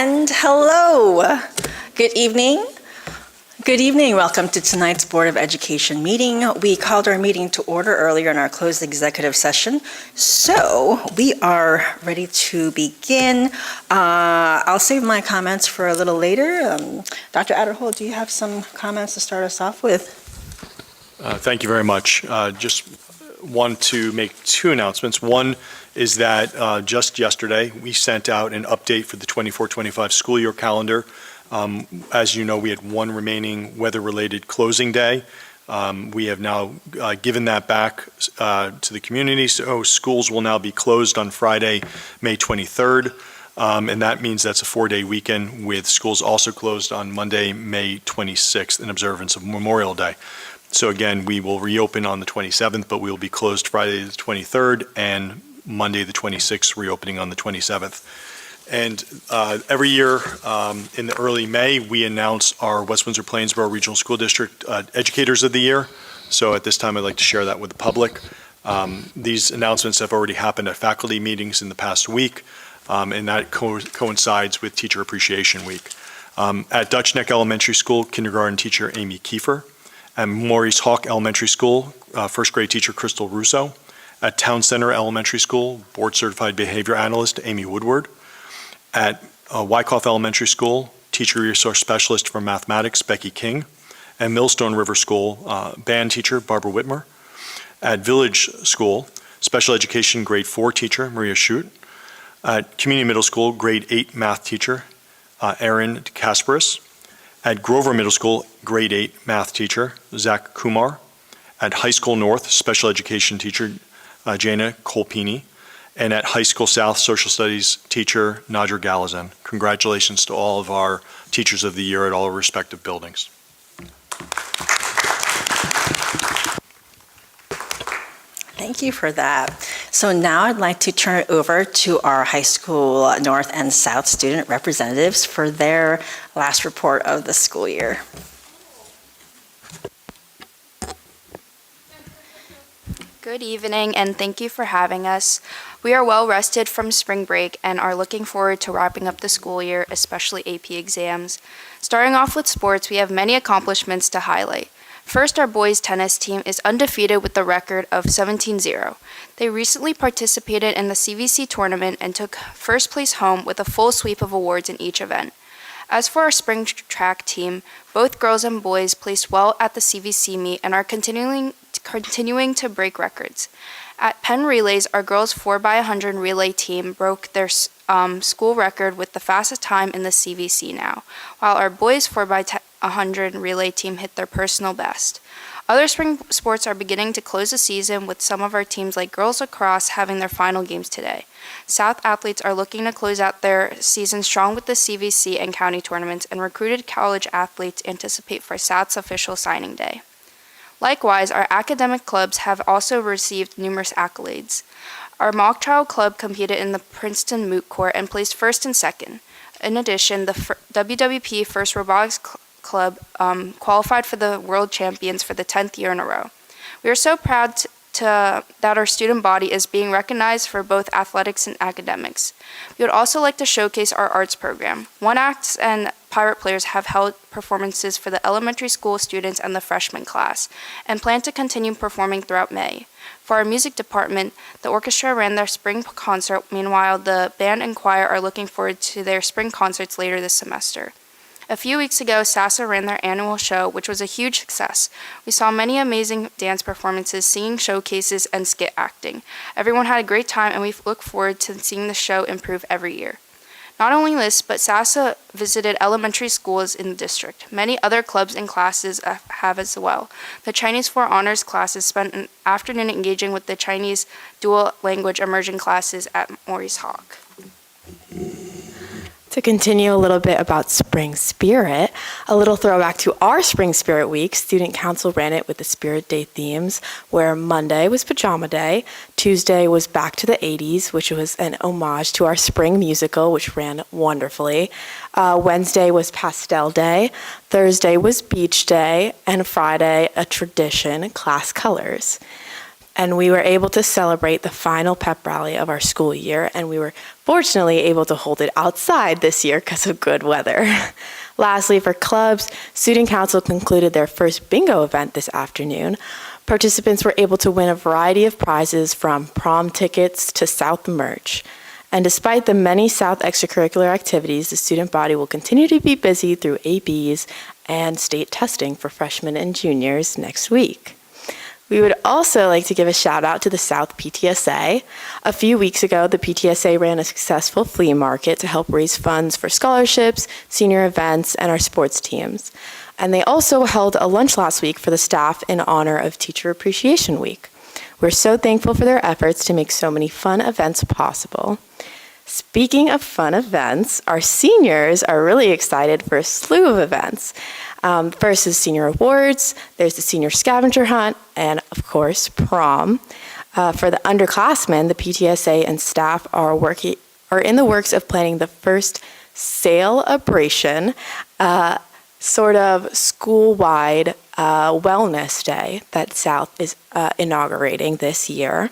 And hello. Good evening. Good evening. Welcome to tonight's Board of Education meeting. We called our meeting to order earlier in our closed executive session, so we are ready to begin. I'll save my comments for a little later. Dr. Adderhold, do you have some comments to start us off with? Thank you very much. Just want to make two announcements. One is that just yesterday we sent out an update for the 24-25 school year calendar. As you know, we had one remaining weather-related closing day. We have now given that back to the community, so schools will now be closed on Friday, May 23rd, and that means that's a 4-day weekend with schools also closed on Monday, May 26th in observance of Memorial Day. So again, we will reopen on the 27th, but we will be closed Friday the 23rd and Monday the 26th, reopening on the 27th. And every year in the early May, we announce our West Windsor-Plainsboro Regional School District Educators of the Year. So at this time, I'd like to share that with the public. These announcements have already happened at faculty meetings in the past week, and that coincides with Teacher Appreciation Week. At Dutch Neck Elementary School, kindergarten teacher Amy Kiefer. At Maurice Hawk Elementary School, first grade teacher Crystal Russo. At Town Center Elementary School, board certified behavior analyst Amy Woodward. At Wyckoff Elementary School, teacher resource specialist for mathematics Becky King. And Millstone River School, band teacher Barbara Whitmer. At Village School, special education grade 4 teacher Maria Schutt. At Community Middle School, grade 8 math teacher Erin Kasparis. At Grover Middle School, grade 8 math teacher Zach Kumar. At High School North, special education teacher Jana Colpini. And at High School South, social studies teacher Nadja Galazan. Congratulations to all of our teachers of the year at all our respective buildings. Thank you for that. So now I'd like to turn it over to our High School North and South student representatives for their last report of the school year. Good evening, and thank you for having us. We are well rested from spring break and are looking forward to wrapping up the school year, especially AP exams. Starting off with sports, we have many accomplishments to highlight. First, our boys tennis team is undefeated with a record of 17-0. They recently participated in the CVC tournament and took first place home with a full sweep of awards in each event. As for our spring track team, both girls and boys placed well at the CVC meet and are continuing to break records. At Penn Relays, our girls 4x100 relay team broke their school record with the fastest time in the CVC now, while our boys 4x100 relay team hit their personal best. Other spring sports are beginning to close the season, with some of our teams like girls lacrosse having their final games today. South athletes are looking to close out their season strong with the CVC and county tournaments, and recruited college athletes anticipate for South's official signing day. Likewise, our academic clubs have also received numerous accolades. Our mock trial club competed in the Princeton Moot Court and placed first and second. In addition, the WWP First Robotics Club qualified for the World Champions for the 10th year in a row. We are so proud that our student body is being recognized for both athletics and academics. We would also like to showcase our arts program. One Acts and Pirate Players have held performances for the elementary school students and the freshman class, and plan to continue performing throughout May. For our music department, the orchestra ran their spring concert. Meanwhile, the band and choir are looking forward to their spring concerts later this semester. A few weeks ago, SASA ran their annual show, which was a huge success. We saw many amazing dance performances, singing showcases, and skit acting. Everyone had a great time, and we look forward to seeing the show improve every year. Not only this, but SASA visited elementary schools in the district. Many other clubs and classes have as well. The Chinese 4 honors classes spent an afternoon engaging with the Chinese dual language immersion classes at Maurice Hawk. To continue a little bit about Spring Spirit, a little throwback to our Spring Spirit Week, Student Council ran it with the Spirit Day themes, where Monday was Pajama Day, Tuesday was Back to the 80s, which was an homage to our spring musical, which ran wonderfully. Wednesday was Pastel Day, Thursday was Beach Day, and Friday, a tradition, Class Colors. and we were able to celebrate the final pep rally of our school year, and we were fortunately able to hold it outside this year because of good weather. Lastly, for clubs, Student Council concluded their first bingo event this afternoon. Participants were able to win a variety of prizes from prom tickets to South merch. And despite the many South extracurricular activities, the student body will continue to be busy through ABs and state testing for freshmen and juniors next week. We would also like to give a shout out to the South PTSA. A few weeks ago, the PTSA ran a successful flea market to help raise funds for scholarships, senior events, and our sports teams. And they also held a lunch last week for the staff in honor of Teacher Appreciation Week. We're so thankful for their efforts to make so many fun events possible. Speaking of fun events, our seniors are really excited for a slew of events. First is senior awards, there's the senior scavenger hunt, and of course, prom. For the underclassmen, the PTSA and staff are in the works of planning the first celebration, sort of school-wide wellness day that South is inaugurating this year.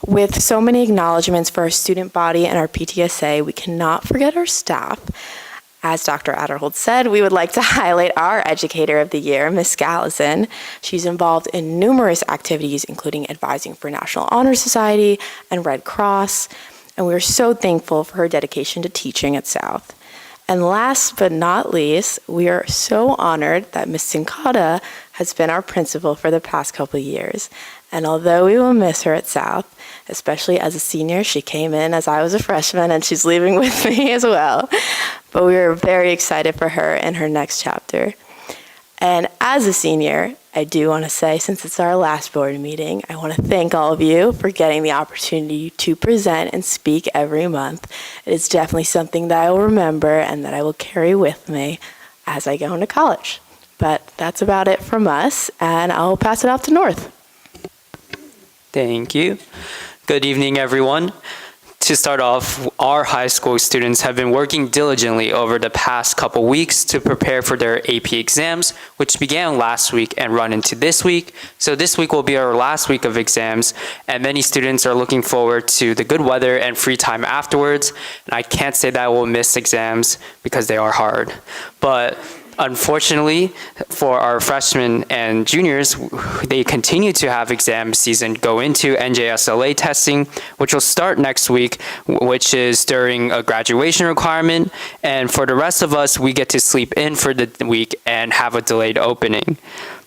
With so many acknowledgments for our student body and our PTSA, we cannot forget our staff. As Dr. Adderhold said, we would like to highlight our Educator of the Year, Ms. Gallison. She's involved in numerous activities, including advising for National Honor Society and Red Cross, and we're so thankful for her dedication to teaching at South. And last but not least, we are so honored that Ms. Sincata has been our principal for the past couple of years. And although we will miss her at South, especially as a senior, she came in as I was a freshman and she's leaving with me as well. But we are very excited for her in her next chapter. And as a senior, I do want to say, since it's our last board meeting, I want to thank all of you for getting the opportunity to present and speak every month. It is definitely something that I will remember and that I will carry with me as I go into college. But that's about it from us, and I'll pass it off to North. Thank you. Good evening, everyone. To start off, our high school students have been working diligently over the past couple weeks to prepare for their AP exams, which began last week and run into this week. So this week will be our last week of exams, and many students are looking forward to the good weather and free time afterwards. And I can't say that I will miss exams because they are hard. But unfortunately, for our freshmen and juniors, they continue to have exam season go into NJSLA testing, which will start next week, which is during a graduation requirement. And for the rest of us, we get to sleep in for the week and have a delayed opening.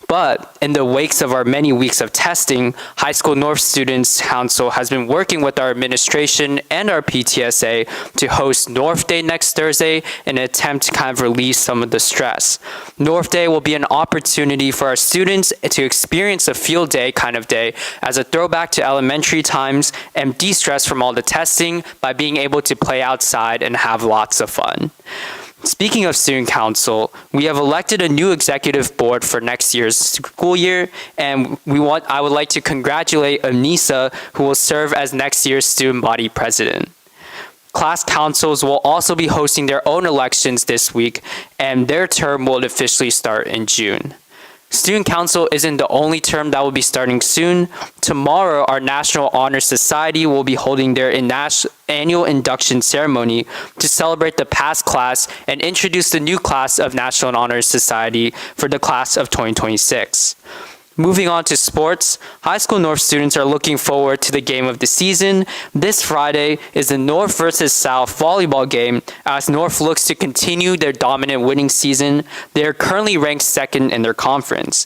But in the wakes of our many weeks of testing, High School North Students Council has been working with our administration and our PTSA to host North Day next Thursday in an attempt to kind of release some of the stress. North Day will be an opportunity for our students to experience a field day kind of day as a throwback to elementary times and de-stress from all the testing by being able to play outside and have lots of fun. Speaking of student council, we have elected a new executive board for next year's school year, and I would like to congratulate Anissa, who will serve as next year's student body president. Class councils will also be hosting their own elections this week, and their term will officially start in June. Student Council isn't the only term that will be starting soon. Tomorrow, our National Honor Society will be holding their annual induction ceremony to celebrate the past class and introduce the new class of National Honor Society for the class of 2026. Moving on to sports, High School North students are looking forward to the game of the season. This Friday is the North versus South volleyball game as North looks to continue their dominant winning season. They are currently ranked second in their conference.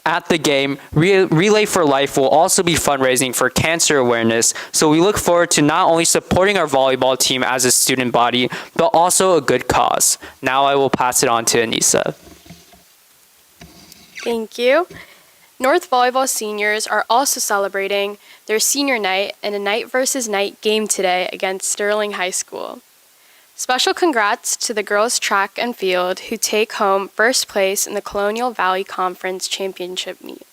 At the game, Relay for Life will also be fundraising for cancer awareness, so we look forward to not only supporting our volleyball team as a student body, but also a good cause. Now I will pass it on to Anissa. Thank you. North Volleyball seniors are also celebrating their senior night in a night versus night game today against Sterling High School. Special congrats to the girls track and field who take home first place in the Colonial Valley Conference Championship meet.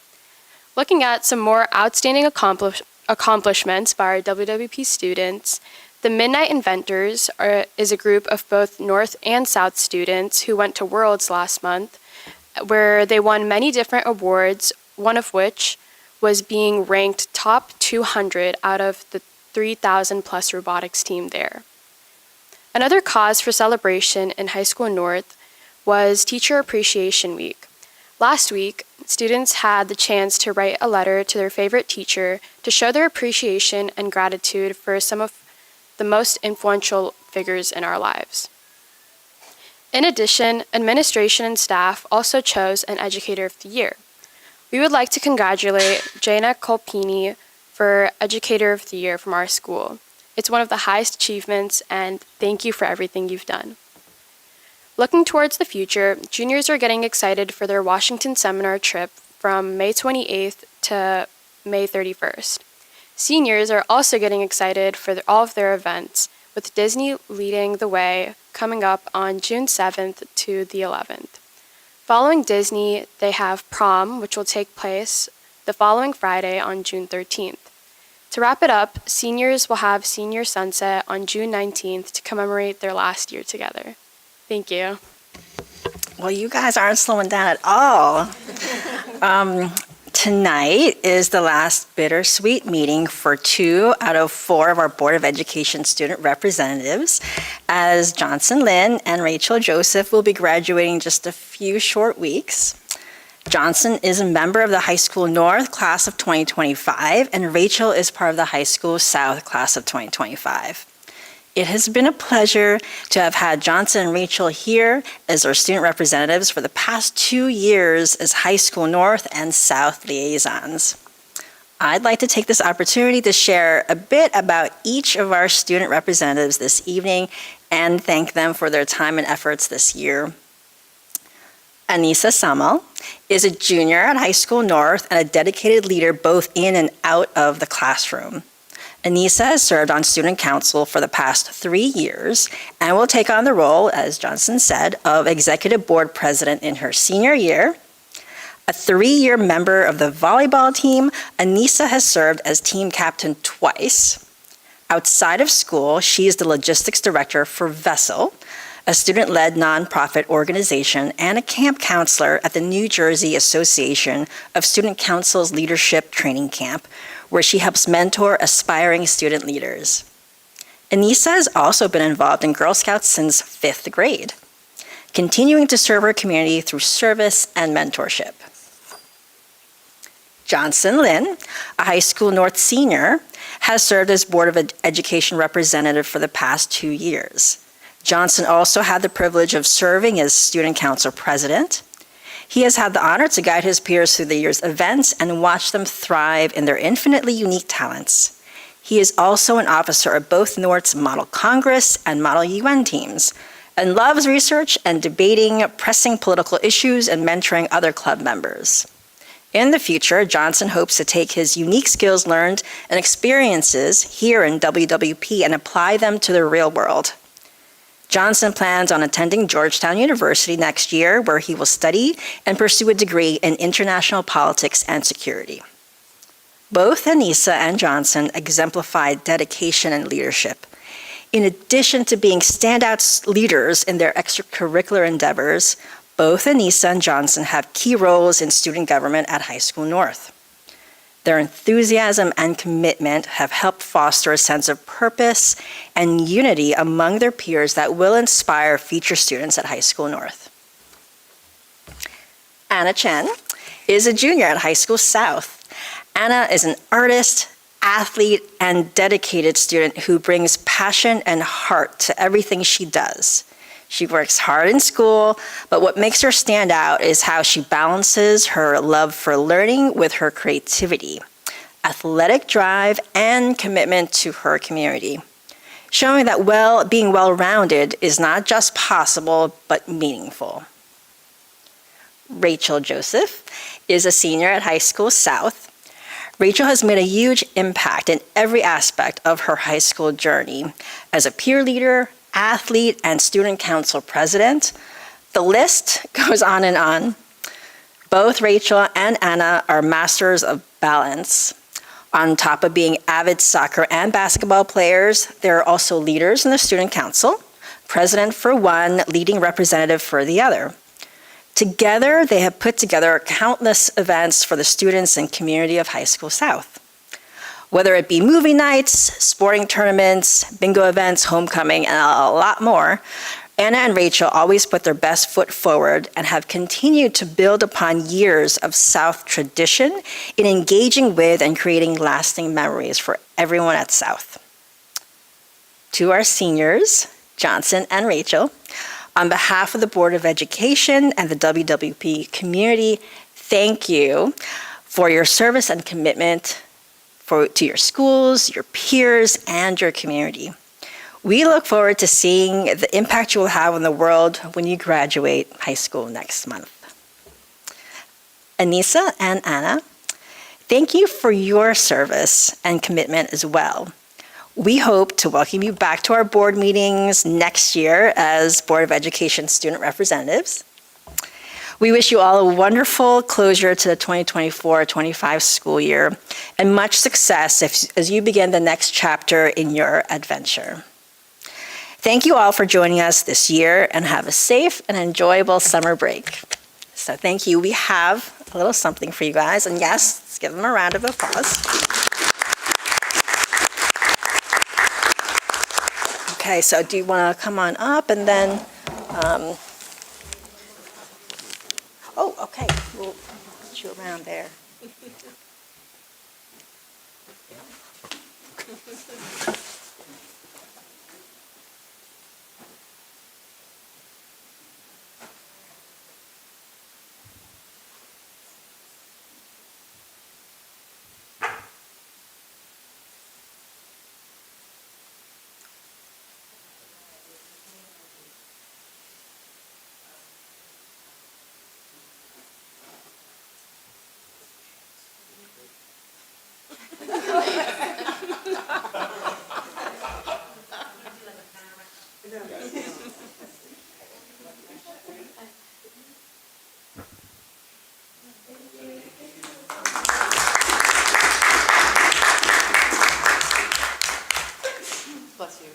Looking at some more outstanding accomplishments by our WWP students, the Midnight Inventors is a group of both North and South students who went to Worlds last month, where they won many different awards, one of which was being ranked top 200 out of the 3,000 plus robotics team there. Another cause for celebration in High School North was Teacher Appreciation Week. Last week, students had the chance to write a letter to their favorite teacher to show their appreciation and gratitude for some of the most influential figures in our lives. In addition, administration and staff also chose an Educator of the Year. We would like to congratulate Jana Colpini for Educator of the Year from our school. It's one of the highest achievements, and thank you for everything you've done. Looking towards the future, juniors are getting excited for their Washington seminar trip from May 28th to May 31st. Seniors are also getting excited for all of their events, with Disney leading the way coming up on June 7th to the 11th. Following Disney, they have prom, which will take place the following Friday on June 13th. To wrap it up, seniors will have Senior Sunset on June 19th to commemorate their last year together. Thank you. Well, you guys aren't slowing down at all. Tonight is the last bittersweet meeting for 2 out of 4 of our Board of Education student representatives, as Johnson Lynn and Rachel Joseph will be graduating just a few short weeks. Johnson is a member of the High School North class of 2025, and Rachel is part of the High School South class of 2025. It has been a pleasure to have had Johnson and Rachel here as our student representatives for the past 2 years as High School North and South liaisons. I'd like to take this opportunity to share a bit about each of our student representatives this evening and thank them for their time and efforts this year. Anissa Samal is a junior at High School North and a dedicated leader both in and out of the classroom. Anissa has served on student council for the past 3 years and will take on the role, as Johnson said, of executive board president in her senior year. A 3-year member of the volleyball team, Anissa has served as team captain twice. Outside of school, she is the logistics director for Vessel, a student-led nonprofit organization, and a camp counselor at the New Jersey Association of Student Council's Leadership Training Camp, where she helps mentor aspiring student leaders. Anissa has also been involved in Girl Scouts since 5th grade, continuing to serve her community through service and mentorship. Johnson Lynn, a High School North senior, has served as Board of Education representative for the past 2 years. Johnson also had the privilege of serving as student council president. He has had the honor to guide his peers through the year's events and watch them thrive in their infinitely unique talents. He is also an officer of both North's Model Congress and Model UN teams, and loves research and debating pressing political issues and mentoring other club members. In the future, Johnson hopes to take his unique skills learned and experiences here in WWP and apply them to the real world. Johnson plans on attending Georgetown University next year, where he will study and pursue a degree in international politics and security. Both Anissa and Johnson exemplified dedication and leadership. In addition to being standout leaders in their extracurricular endeavors, both Anissa and Johnson have key roles in student government at High School North. Their enthusiasm and commitment have helped foster a sense of purpose and unity among their peers that will inspire future students at High School North. Anna Chen is a junior at High School South. Anna is an artist, athlete, and dedicated student who brings passion and heart to everything she does. She works hard in school, but what makes her stand out is how she balances her love for learning with her creativity, athletic drive, and commitment to her community, showing that being well-rounded is not just possible, but meaningful. Rachel Joseph is a senior at High School South. Rachel has made a huge impact in every aspect of her high school journey as a peer leader, athlete, and student council president. The list goes on and on. Both Rachel and Anna are masters of balance. On top of being avid soccer and basketball players, they're also leaders in the student council, president for one, leading representative for the other. Together, they have put together countless events for the students and community of High School South. Whether it be movie nights, sporting tournaments, bingo events, homecoming, and a lot more, Anna and Rachel always put their best foot forward and have continued to build upon years of South tradition in engaging with and creating lasting memories for everyone at South. To our seniors, Johnson and Rachel, on behalf of the Board of Education and the WWP community, thank you for your service and commitment to your schools, your peers, and your community. We look forward to seeing the impact you will have on the world when you graduate high school next month. Anissa and Anna, thank you for your service and commitment as well. We hope to welcome you back to our board meetings next year as Board of Education student representatives. We wish you all a wonderful closure to the 2024-25 school year and much success as you begin the next chapter in your adventure. Thank you all for joining us this year and have a safe and enjoyable summer break. So thank you. We have a little something for you guys, and yes, let's give them a round of applause. Okay, so do you want to come on up and then, oh, okay, we'll put you around there. Bless you.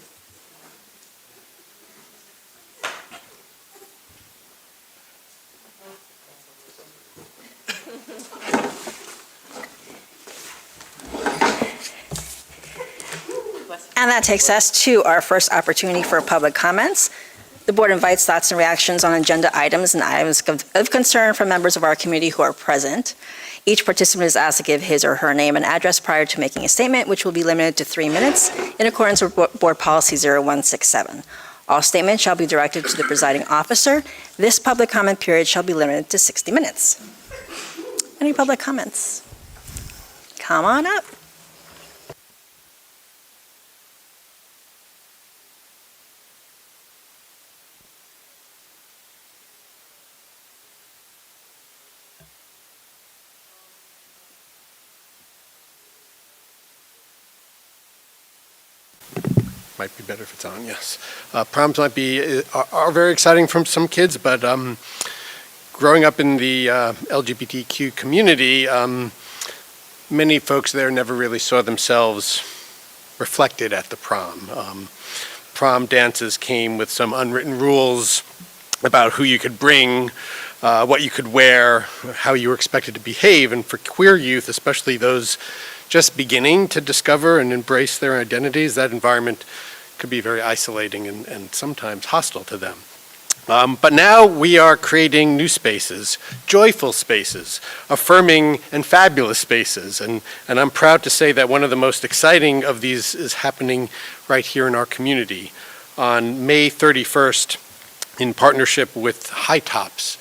And that takes us to our first opportunity for public comments. The board invites thoughts and reactions on agenda items and items of concern from members of our community who are present. Each participant is asked to give his or her name and address prior to making a statement, which will be limited to 3 minutes in accordance with Board Policy 0167. All statements shall be directed to the presiding officer. This public comment period shall be limited to 60 minutes. Any public comments? Come on up. Might be better if it's on, yes. Proms might be, are very exciting for some kids, but growing up in the LGBTQ community, many folks there never really saw themselves reflected at the prom. Prom dances came with some unwritten rules about who you could bring, what you could wear, how you were expected to behave, and for queer youth, especially those just beginning to discover and embrace their identities, that environment could be very isolating and sometimes hostile to them. But now we are creating new spaces, joyful spaces, affirming and fabulous spaces. And I'm proud to say that one of the most exciting of these is happening right here in our community. On May 31st, in partnership with High Tops,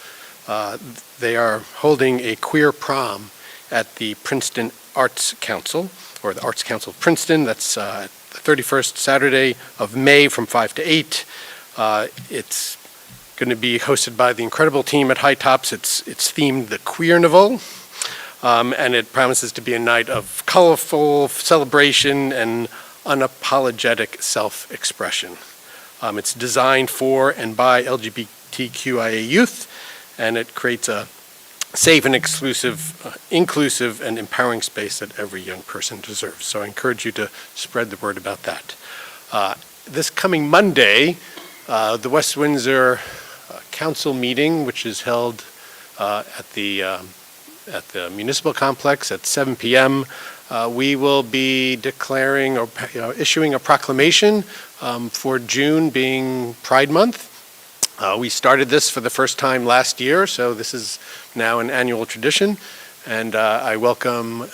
they are holding a queer prom at the Princeton Arts Council, or the Arts Council of Princeton. That's the 31st Saturday of May from 5 to 8. It's going to be hosted by the incredible team at High Tops. It's themed the Queernival, and it promises to be a night of colorful celebration and unapologetic self-expression. It's designed for and by LGBTQIA youth, and it creates a safe and inclusive and empowering space that every young person deserves. So I encourage you to spread the word about that. This coming Monday, the West Windsor Council meeting, which is held at the municipal complex at 7 p.m. We will be declaring or issuing a proclamation for June being Pride Month. We started this for the first time last year, so this is now an annual tradition. And I welcome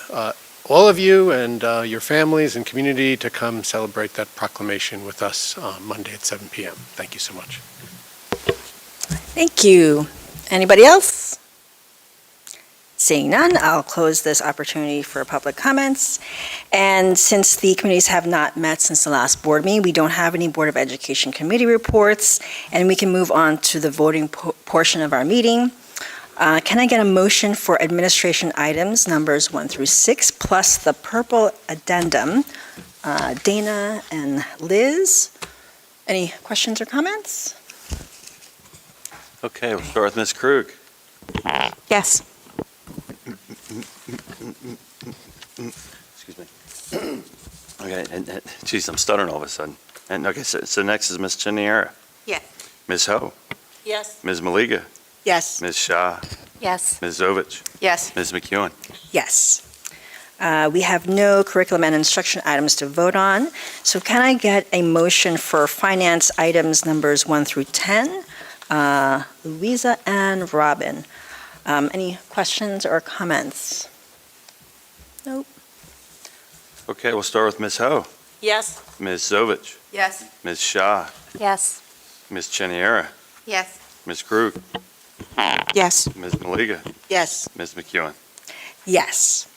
all of you and your families and community to come celebrate that proclamation with us Monday at 7 p.m. Thank you so much. Thank you. Anybody else? Seeing none, I'll close this opportunity for public comments. And since the committees have not met since the last board meeting, we don't have any Board of Education committee reports, and we can move on to the voting portion of our meeting. Can I get a motion for administration items numbers 1 through 6 plus the purple addendum? Dana and Liz, any questions or comments? Okay, we'll start with Ms. Krug. Yes. Excuse me. Okay, and geez, I'm stuttering all of a sudden. And okay, so next is Ms. Chiniera. Yes. Ms. Ho. Yes. Ms. Maliga. Yes. Ms. Shah. Yes. Ms. Zovich. Yes. Ms. McEwen. Yes. We have no curriculum and instruction items to vote on. So can I get a motion for finance items numbers 1 through 10? Louisa and Robin. Any questions or comments? Nope. Okay, we'll start with Ms. Ho. Yes. Ms. Zovich. Yes. Ms. Shah. Yes. Ms. Chiniera. Yes. Ms. Krug. Yes. Ms. Maliga. Yes. Ms. McEwen. Yes.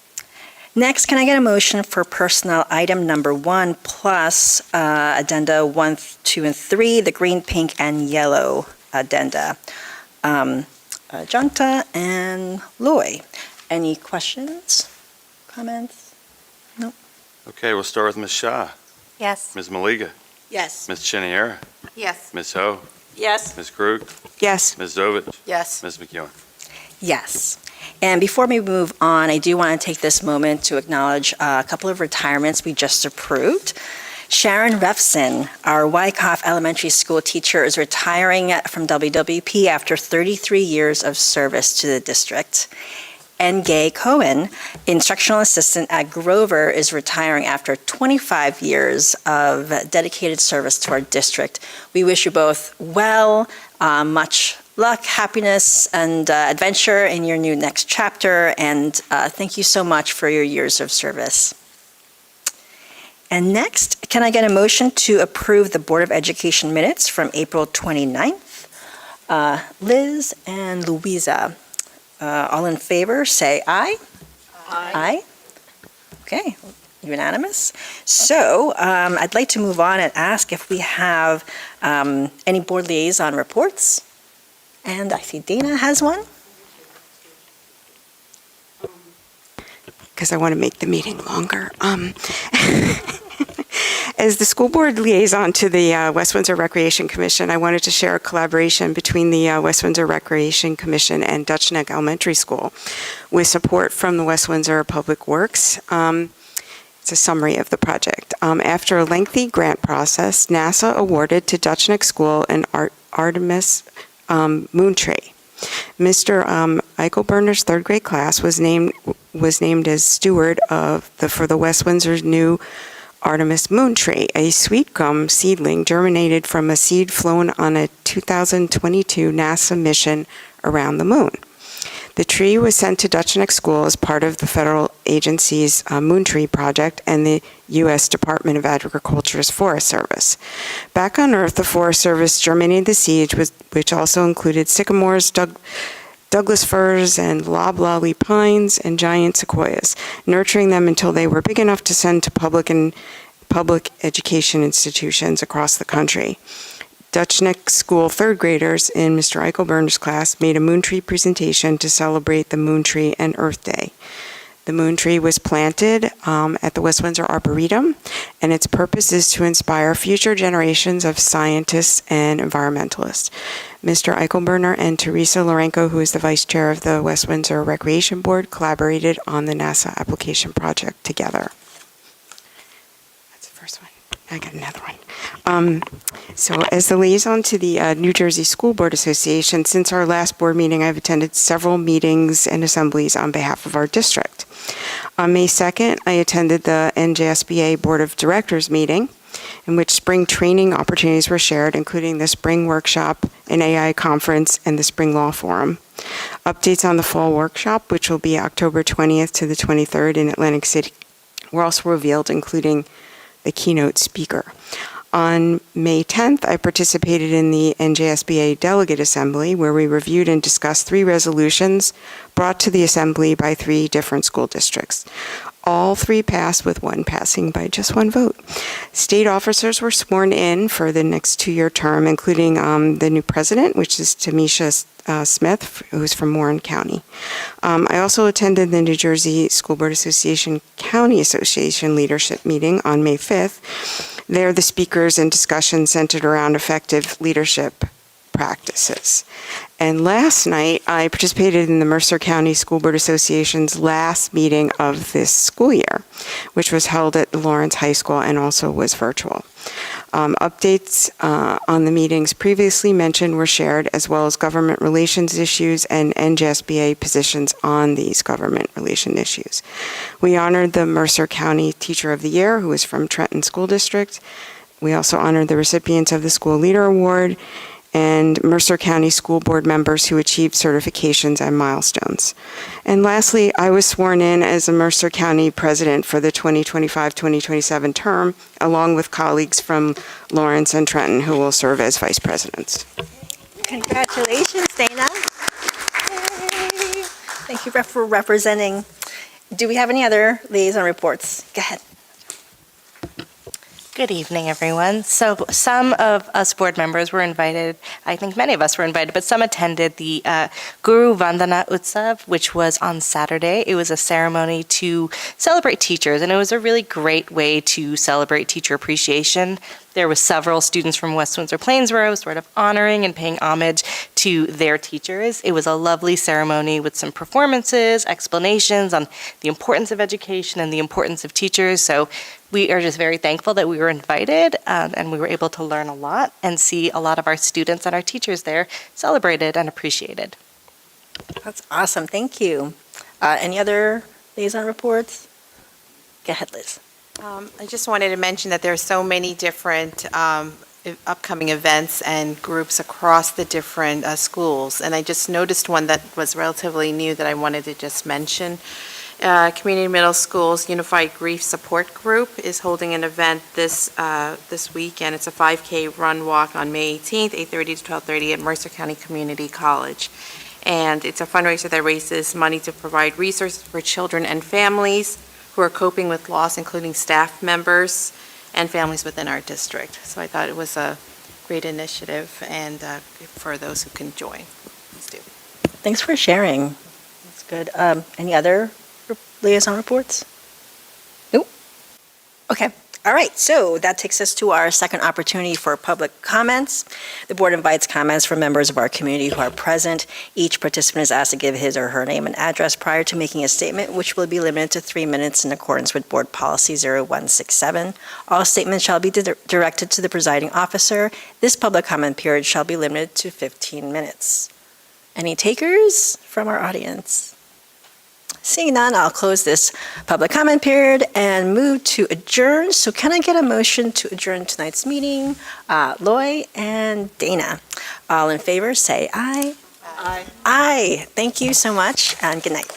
Next, can I get a motion for personnel item number 1 plus addenda 1, 2, and 3, the green, pink, and yellow addenda? Junta and Loy. Any questions, comments? Nope. Okay, we'll start with Ms. Shah. Yes. Ms. Maliga. Yes. Ms. Chiniera. Yes. Ms. Ho. Yes. Ms. Krug. Yes. Ms. Zovich. Yes. Ms. McEwen. Yes. And before we move on, I do want to take this moment to acknowledge a couple of retirements we just approved. Sharon Refson, our Wyckoff Elementary School teacher, is retiring from WWP after 33 years of service to the district. And Gay Cohen, instructional assistant at Grover, is retiring after 25 years of dedicated service to our district. We wish you both well, much luck, happiness, and adventure in your new next chapter, and thank you so much for your years of service. And next, can I get a motion to approve the Board of Education minutes from April 29th? Liz and Louisa, all in favor, say aye. Aye. Okay, unanimous. So I'd like to move on and ask if we have any board liaison reports. And I see Dana has one. Because I want to make the meeting longer. As the school board liaison to the West Windsor Recreation Commission, I wanted to share a collaboration between the West Windsor Recreation Commission and Dutch Neck Elementary School with support from the West Windsor Public Works. It's a summary of the project. After a lengthy grant process, NASA awarded to Dutch Neck School an Artemis moon tree. Mr. Eichelberner's third grade class was named as steward for the West Windsor's new Artemis moon tree, a sweet gum seedling germinated from a seed flown on a 2022 NASA mission around the moon. The tree was sent to Dutch Neck School as part of the federal agency's Moon Tree Project and the U.S. Department of Agriculture's Forest Service. Back on Earth, the Forest Service germinated the seeds, which also included sycamores, Douglas firs, and loblolly pines, and giant sequoias, nurturing them until they were big enough to send to public education institutions across the country. Dutch Neck School third graders in Mr. Eichelberner's class made a moon tree presentation to celebrate the Moon Tree and Earth Day. The moon tree was planted at the West Windsor Arboretum, and its purpose is to inspire future generations of scientists and environmentalists. Mr. Eichelberner and Teresa Lorenko, who is the vice chair of the West Windsor Recreation Board, collaborated on the NASA application project together. That's the first one. I got another one. So as the liaison to the New Jersey School Board Association, since our last board meeting, I've attended several meetings and assemblies on behalf of our district. On May 2nd, I attended the NJSBA Board of Directors meeting, in which spring training opportunities were shared, including the spring workshop, an AI conference, and the spring law forum. Updates on the fall workshop, which will be October 20th to the 23rd in Atlantic City, were also revealed, including the keynote speaker. On May 10th, I participated in the NJSBA Delegate Assembly, where we reviewed and discussed 3 resolutions brought to the Assembly by 3 different school districts. All 3 passed, with 1 passing by just 1 vote. State officers were sworn in for the next 2-year term, including the new president, which is Tamisha Smith, who's from Warren County. I also attended the New Jersey School Board Association County Association leadership meeting on May 5th. There, the speakers and discussions centered around effective leadership practices. And last night, I participated in the Mercer County School Board Association's last meeting of this school year, which was held at Lawrence High School and also was virtual. Updates on the meetings previously mentioned were shared, as well as government relations issues and NJSBA positions on these government relation issues. We honored the Mercer County Teacher of the Year, who is from Trenton School District. We also honored the recipients of the School Leader Award and Mercer County School Board members who achieved certifications and milestones. And lastly, I was sworn in as a Mercer County president for the 2025-2027 term, along with colleagues from Lawrence and Trenton who will serve as vice presidents. Congratulations, Dana. Yay. Thank you for representing. Do we have any other liaison reports? Go ahead. Good evening, everyone. So some of us board members were invited, I think many of us were invited, but some attended the Guru Vandana Utsav, which was on Saturday. It was a ceremony to celebrate teachers, and it was a really great way to celebrate teacher appreciation. There were several students from West Windsor-Plainsboro sort of honoring and paying homage to their teachers. It was a lovely ceremony with some performances, explanations on the importance of education and the importance of teachers. So we are just very thankful that we were invited and we were able to learn a lot and see a lot of our students and our teachers there celebrated and appreciated. That's awesome. Thank you. Any other liaison reports? Go ahead, Liz. I just wanted to mention that there are so many different upcoming events and groups across the different schools, and I just noticed one that was relatively new that I wanted to just mention. Community Middle School's Unified Grief Support Group is holding an event this weekend. It's a 5K run walk on May 18th, 8:30 to 12:30 at Mercer County Community College. And it's a fundraiser that raises money to provide resources for children and families who are coping with loss, including staff members and families within our district. So I thought it was a great initiative, and for those who can join, please do. Thanks for sharing. That's good. Any other liaison reports? Nope. Okay. All right. So that takes us to our second opportunity for public comments. The board invites comments from members of our community who are present. Each participant is asked to give his or her name and address prior to making a statement, which will be limited to 3 minutes in accordance with Board Policy 0167. All statements shall be directed to the presiding officer. This public comment period shall be limited to 15 minutes. Any takers from our audience? Seeing none, I'll close this public comment period and move to adjourn. So can I get a motion to adjourn tonight's meeting? Loy and Dana. All in favor, say aye. Aye. Aye. Thank you so much, and good night.